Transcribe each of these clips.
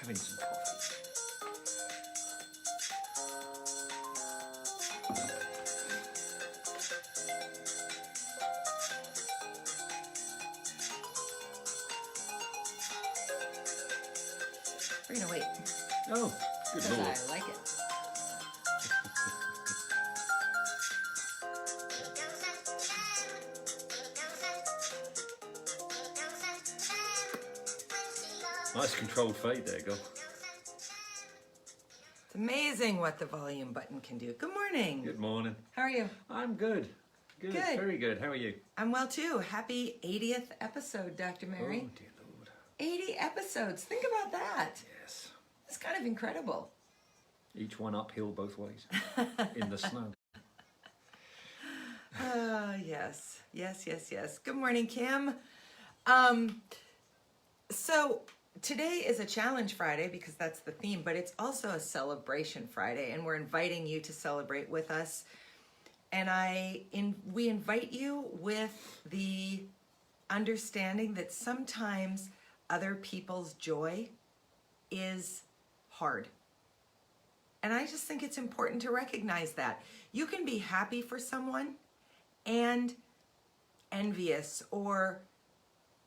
having some coffee. We're gonna wait. Oh, good Because lord. I like it. Nice controlled fade there, girl. It's amazing what the volume button can do. Good morning. Good morning. How are you? I'm good. Good. Good. Very good. How are you? I'm well too. Happy 80th episode, Dr. Mary. Oh, dear lord. 80 episodes. Think about that. Yes. It's kind of incredible. Each one uphill both ways in the snow. Yes. Yes, yes, yes. Good morning, Kim. So today is a challenge Friday because that's the theme, but it's also a celebration Friday, and we're inviting you to celebrate with us. And we invite you with the understanding that sometimes other people's joy is hard. And I just think it's important to recognize that. You can be happy for someone and envious or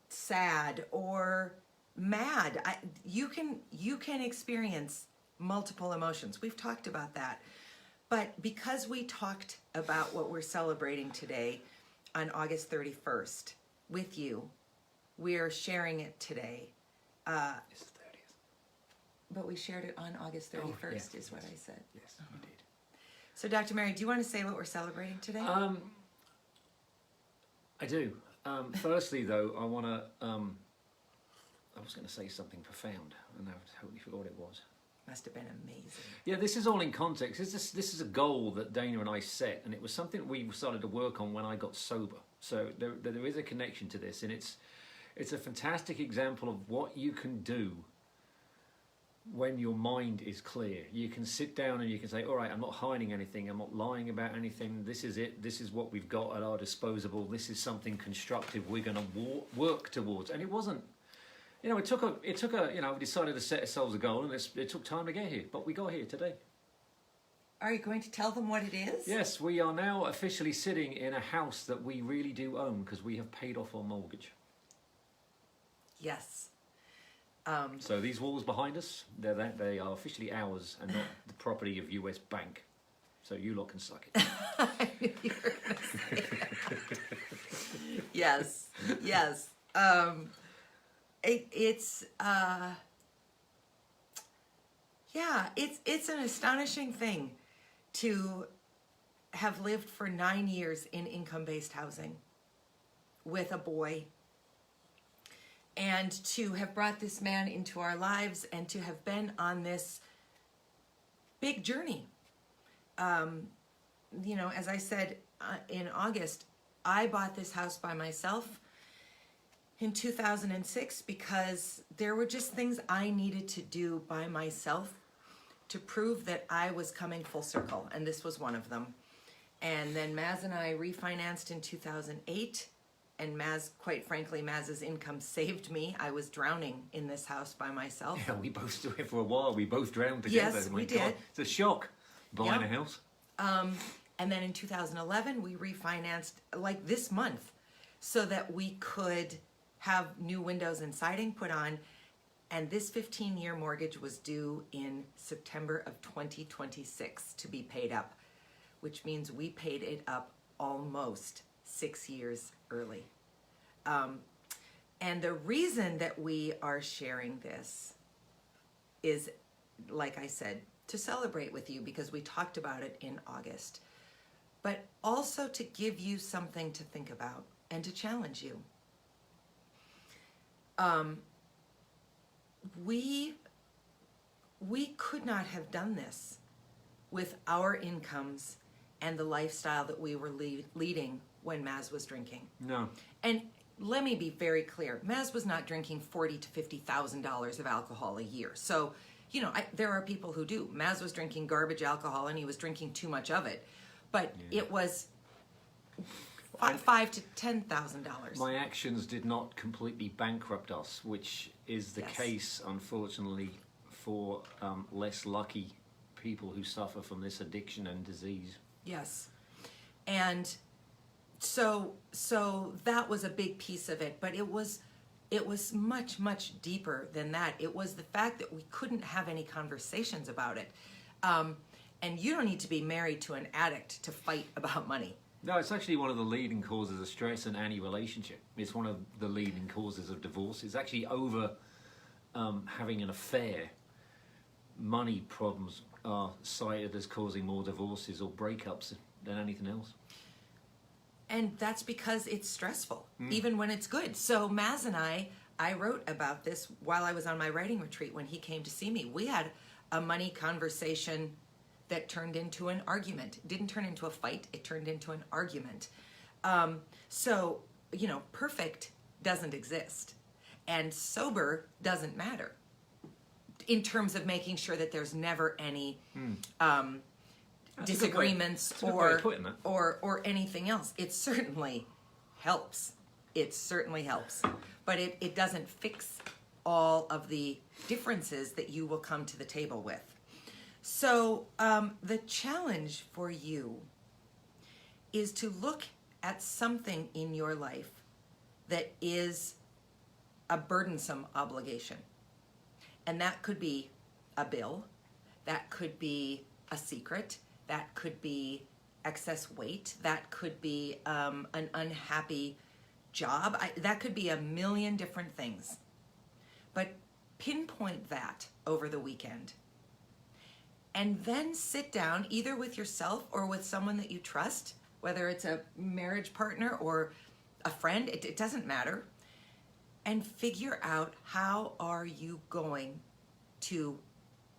sad or mad. You can experience multiple emotions. We've talked about that. But because we talked about what we're celebrating today on August 31st with you, we're sharing it today. It's the 30th. But we shared it on August 31st, yeah, is what I said. Yes, you did. So, Dr. Mary, do you want to say what we're celebrating today? I do. Firstly, though, I want to. I was going to say something profound, and I totally forgot what it was. Must have been amazing. Yeah, this is all in context. This is a goal that Dana and I set, and it was something we started to work on when I got sober. So there is a connection to this, and it's a fantastic example of what you can do when your mind is clear. You can sit down and you can say, all right, I'm not hiding anything, I'm not lying about anything, this is it, this is what we've got at our disposal, this is something constructive we're going to work towards. And it wasn't, it took a, we decided to set ourselves a goal, and it took time to get here, but we got here today. Are you going to tell them what it is? Yes, we are now officially sitting in a house that we really do own because we have paid off our mortgage. Yes. So these walls behind us, they are officially ours and not the property of US Bank. So you lot can suck it. I knew you were going to say that. Yes, yes. It's an astonishing thing to have lived for 9 years in income-based housing with a boy, and to have brought this man into our lives and to have been on this big journey. As I said in August, I bought this house by myself in 2006 because there were just things I needed to do by myself to prove that I was coming full circle, and this was one of them. And then Maz and I refinanced in 2008. And Maz, quite frankly, Maz's income saved me. I was drowning in this house by myself. Yeah, we both do it for a while. We both drowned together. Yes, we God. did. It's a shock buying a house. And then in 2011, we refinanced like this month so that we could have new windows and siding put on. And this 15-year mortgage was due in September of 2026 to be paid up, which means we paid it up almost 6 years early. And the reason that we are sharing this is, like I said, to celebrate with you because we talked about it in August, but also to give you something to think about and to challenge you. We could not have done this with our incomes and the lifestyle that we were leading when Maz was drinking. No. And let me be very clear. Maz was not drinking $40,000 to $50,000 of alcohol a year. So, there are people who do. Maz was drinking garbage alcohol and he was drinking too much of it. But it was $5,000 to $10,000. My actions did not completely bankrupt us, which is the case, unfortunately, for less lucky people who suffer from this addiction and disease. Yes. And so that was a big piece of it, but it was much, much deeper than that. It was the fact that we couldn't have any conversations about it. And you don't need to be married to an addict to fight about money. No, it's actually one of the leading causes of stress in any relationship. It's one of the leading causes of divorce. It's actually over having an affair. Money problems are cited as causing more divorces or breakups than anything else. And that's because it's stressful, even when it's good. So Maz and I wrote about this while I was on my writing retreat when he came to see me. We had a money conversation that turned into an argument. It didn't turn into a fight, it turned into an argument. So, perfect doesn't exist. And sober doesn't matter in terms of making sure that there's never any disagreements or anything else. It certainly helps. It certainly helps. But it doesn't fix all of the differences that you will come to the table with. So the challenge for you is to look at something in your life that is a burdensome obligation. And that could be a bill, that could be a secret, that could be excess weight, that could be an unhappy job, that could be a million different things. But pinpoint that over the weekend. And then sit down either with yourself or with someone that you trust, whether it's a marriage partner or a friend, it doesn't matter. And figure out how are you going to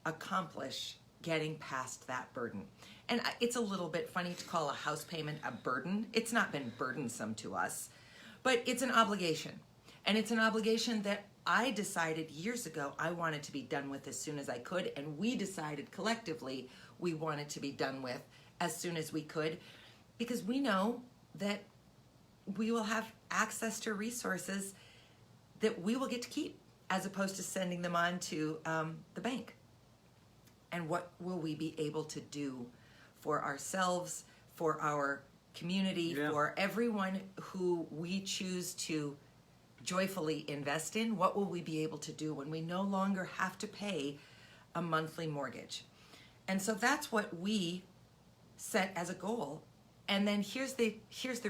accomplish getting past that burden. And it's a little bit funny to call a house payment a burden. It's not been burdensome to us, but it's an obligation. And it's an obligation that I decided years ago I wanted to be done with as soon as I could, and we decided collectively we wanted to be done with as soon as we could, because we know that we will have access to resources that we will get to keep as opposed to sending them on to the bank. And what will we be able to do for ourselves, for our community, for everyone who we choose to joyfully invest in? What will we be able to do when we no longer have to pay a monthly mortgage? And so that's what we set as a goal. And then here's the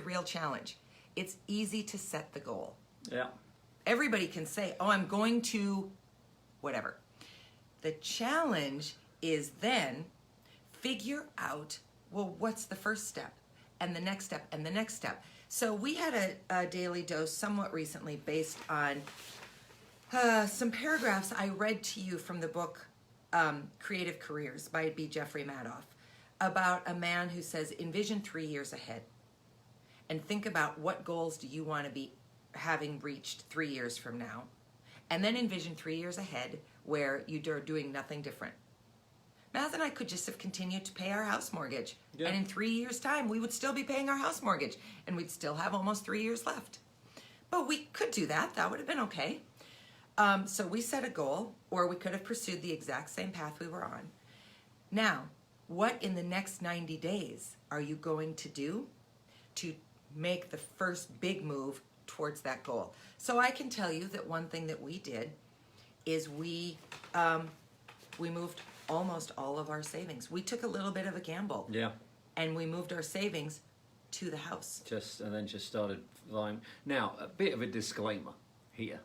real challenge. It's easy to set the goal. Yeah. Everybody can say, oh, I'm going to whatever. The challenge is then figure out, well, what's the first step and the next step and the next step. So we had a daily dose somewhat recently based on some paragraphs I read to you from the book Creative Careers by B. Jeffrey Madoff about a man who says, envision 3 years ahead and think about what goals do you want to be having reached 3 years from now, and then envision 3 years ahead where you're doing nothing different. Maz and I could just have continued to pay our house mortgage, and in 3 years' time we would still be paying our house mortgage, and we'd still have almost 3 years left. But we could do that. That would have been okay. So we set a goal, or we could have pursued the exact same path we were on. Now, what in the next 90 days are you going to do to make the first big move towards that goal? So I can tell you that one thing that we did is we moved almost all of our savings. We took a little bit of a gamble. Yeah. And we moved our savings to the house. And then started flying. Now, a bit of a disclaimer here.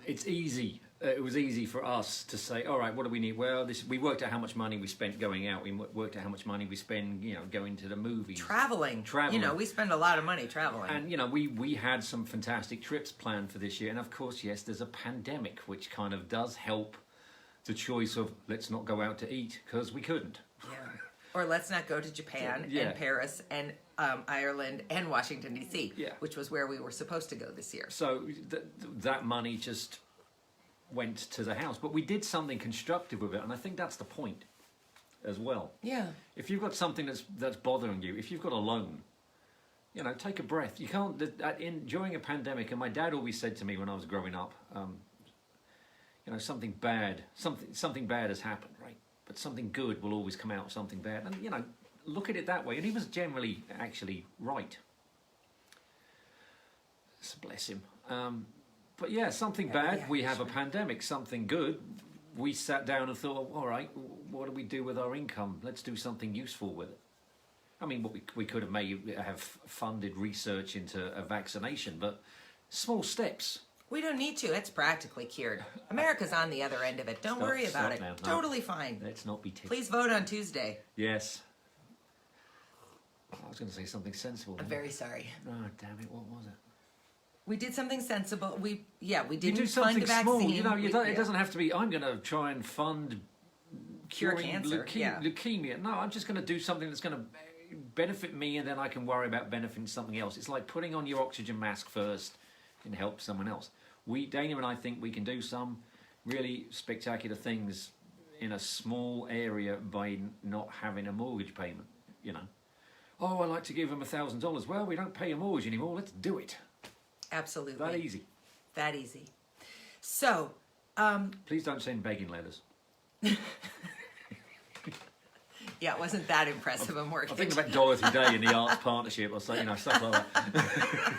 It's easy. It was easy for us to say, all right, what do we need? Well, we worked out how much money we spent going out. We worked out how much money we spend, going to the movies. Traveling. We spend a lot of money traveling. And, we had some fantastic trips planned for this year. And of course, yes, there's a pandemic, which kind of does help the choice of let's not go out to eat because we couldn't. Yeah. Or let's not go to Japan and Paris and Ireland and Washington, D.C., which was where we were supposed to go this year. So that money just went to the house. But we did something constructive with it, and I think that's the point as well. Yeah. If you've got something that's bothering you, if you've got a loan, take a breath. You can't, during a pandemic, and my dad always said to me when I was growing up, you know, something bad has happened, right? But something good will always come out of something bad. And, you know, look at it that way. And he was generally actually right. So bless him. But yeah, something bad, we have a pandemic. Something good, we sat down and thought, all right, what do we do with our income? Let's do something useful with it. I mean, what we could have have funded research into a vaccination, but small steps. We don't need to. It's practically cured. America's on the other end of it. Don't worry about it. Now, no. Totally fine. Let's not be ticked. Please vote on Tuesday. Yes. I was going to say something sensible. I'm very sorry. Oh, damn it. What was it? We did something sensible. We didn't do fund something a vaccine. small. You know, it doesn't have to be, I'm going to try and fund Cure cancer. leukemia. No, I'm just going to do something that's going to benefit me, and then I can worry about benefiting something else. It's like putting on your oxygen mask first and help someone else. Dana and I think we can do some really spectacular things in a small area by not having a mortgage payment, you know. Oh, I like to give them $1,000. Well, we don't pay a mortgage anymore. Let's do it. Absolutely. That easy. That easy. So, please don't send begging letters. yeah, it wasn't that impressive a mortgage. I think about Dorothy Day in the Arts Partnership or something, you know, stuff like that.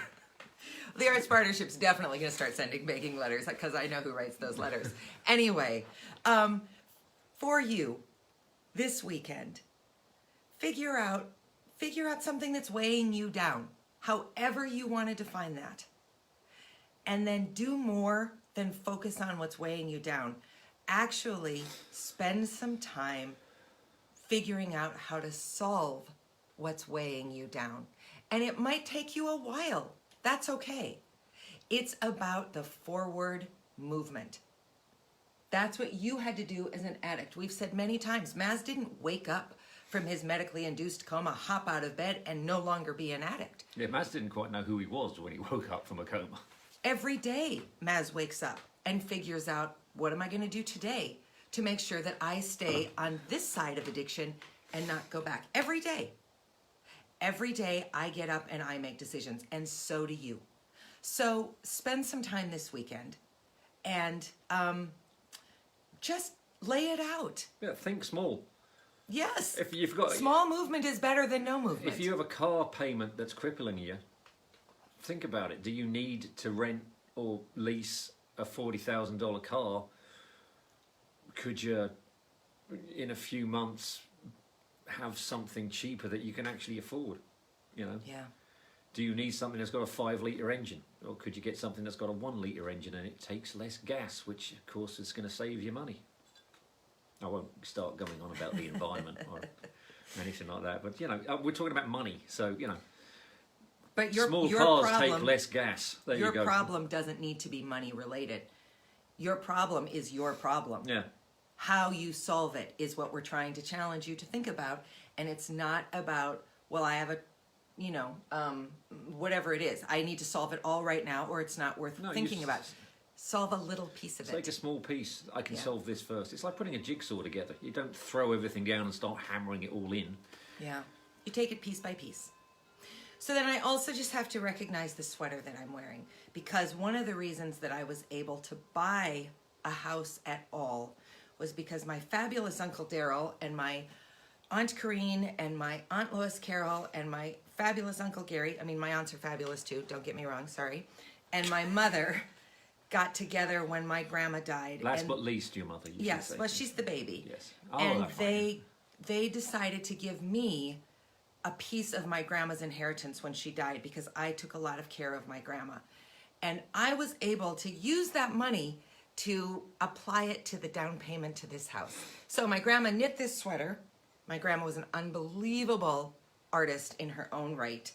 The Arts Partnership's definitely going to start sending begging letters because I know who writes those letters. Anyway, for you this weekend, figure out something that's weighing you down, however you want to define that. And then do more than focus on what's weighing you down. Actually, spend some time figuring out how to solve what's weighing you down. And it might take you a while. That's okay. It's about the forward movement. That's what you had to do as an addict. We've said many times, Maz didn't wake up from his medically induced coma, hop out of bed, and no longer be an addict. Yeah, Maz didn't quite know who he was when he woke up from a coma. Every day, Maz wakes up and figures out, what am I going to do today to make sure that I stay on this side of addiction and not go back? Every day. Every day I get up and I make decisions, and so do you. So spend some time this weekend and just lay it out. Yeah, think small. Yes. If you've got small movement is better than no movement. If you have a car payment that's crippling you, think about it. Do you need to rent or lease a $40,000 car? Could you, in a few months, have something cheaper that you can actually afford? You know? Yeah. Do you need something that's got a 5-litre engine? Or could you get something that's got a 1-litre engine and it takes less gas, which of course is going to save you money? I won't start going on about the environment or anything like that, but you know, we're talking about money, so you know. But small cars take less gas. There you go. Your problem doesn't need to be money related. Your problem is your problem. Yeah. How you solve it is what we're trying to challenge you to think about, and it's not about, well, I have a, you know, whatever it is. I need to solve it all right now, or it's not worth thinking about. Solve a little piece of it. Take a small piece. I can solve this first. It's like putting a jigsaw together. You don't throw everything down and start hammering it all in. Yeah. You take it piece by piece. So then I also just have to recognize the sweater that I'm wearing, because one of the reasons that I was able to buy a house at all was because my fabulous Uncle Daryl and my Aunt Corrine and my Aunt Lois Carroll and my fabulous Uncle Gary, I mean, my aunts are fabulous too, don't get me wrong, sorry, and my mother got together when my grandma died. Last but least, your mother. Yes, well, she's the baby. Yes. Oh, and they decided to give me a piece of my grandma's inheritance when she died, because I took a lot of care of my grandma. And I was able to use that money to apply it to the down payment to this house. So my grandma knit this sweater. My grandma was an unbelievable artist in her own right.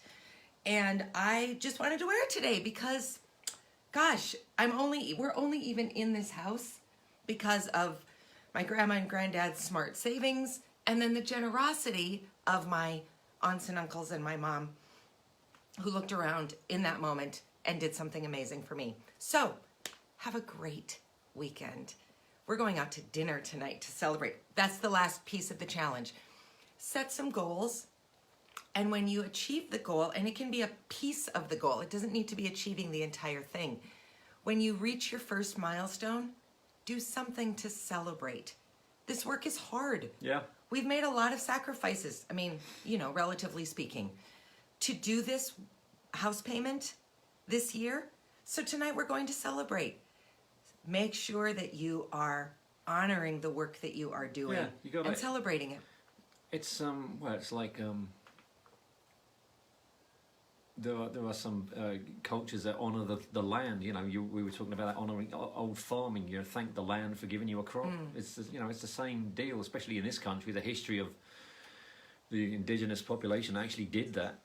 And I just wanted to wear it today because, gosh, we're only even in this house because of my grandma and granddad's smart savings, and then the generosity of my aunts and uncles and my mom, who looked around in that moment and did something amazing for me. So, have a great weekend. We're going out to dinner tonight to celebrate. That's the last piece of the challenge. Set some goals, and when you achieve the goal, and it can be a piece of the goal, it doesn't need to be achieving the entire thing. When you reach your first milestone, do something to celebrate. This work is hard. Yeah. We've made a lot of sacrifices. I mean, relatively speaking, to do this house payment this year. So tonight we're going to celebrate. Make sure that you are honoring the work that you are doing and celebrating it. It's it's like there are some cultures that honor the land. We were talking about that, honoring old farming. Thank the land for giving you a crop. It's it's the same deal, especially in this country. The history of the indigenous population actually did that.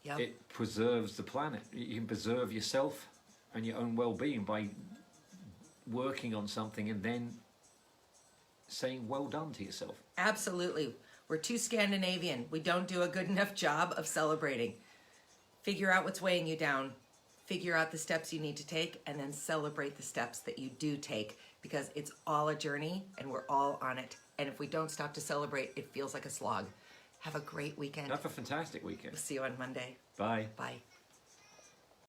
Yep. It preserves the planet. You can preserve yourself and your own well-being by working on something and then saying well done to yourself. Absolutely. We're too Scandinavian. We don't do a good enough job of celebrating. Figure out what's weighing you down. Figure out the steps you need to take, and then celebrate the steps that you do take, because it's all a journey and we're all on it. And if we don't stop to celebrate, it feels like a slog. Have a great weekend. Have a fantastic weekend. We'll see you on Monday. Bye. Bye.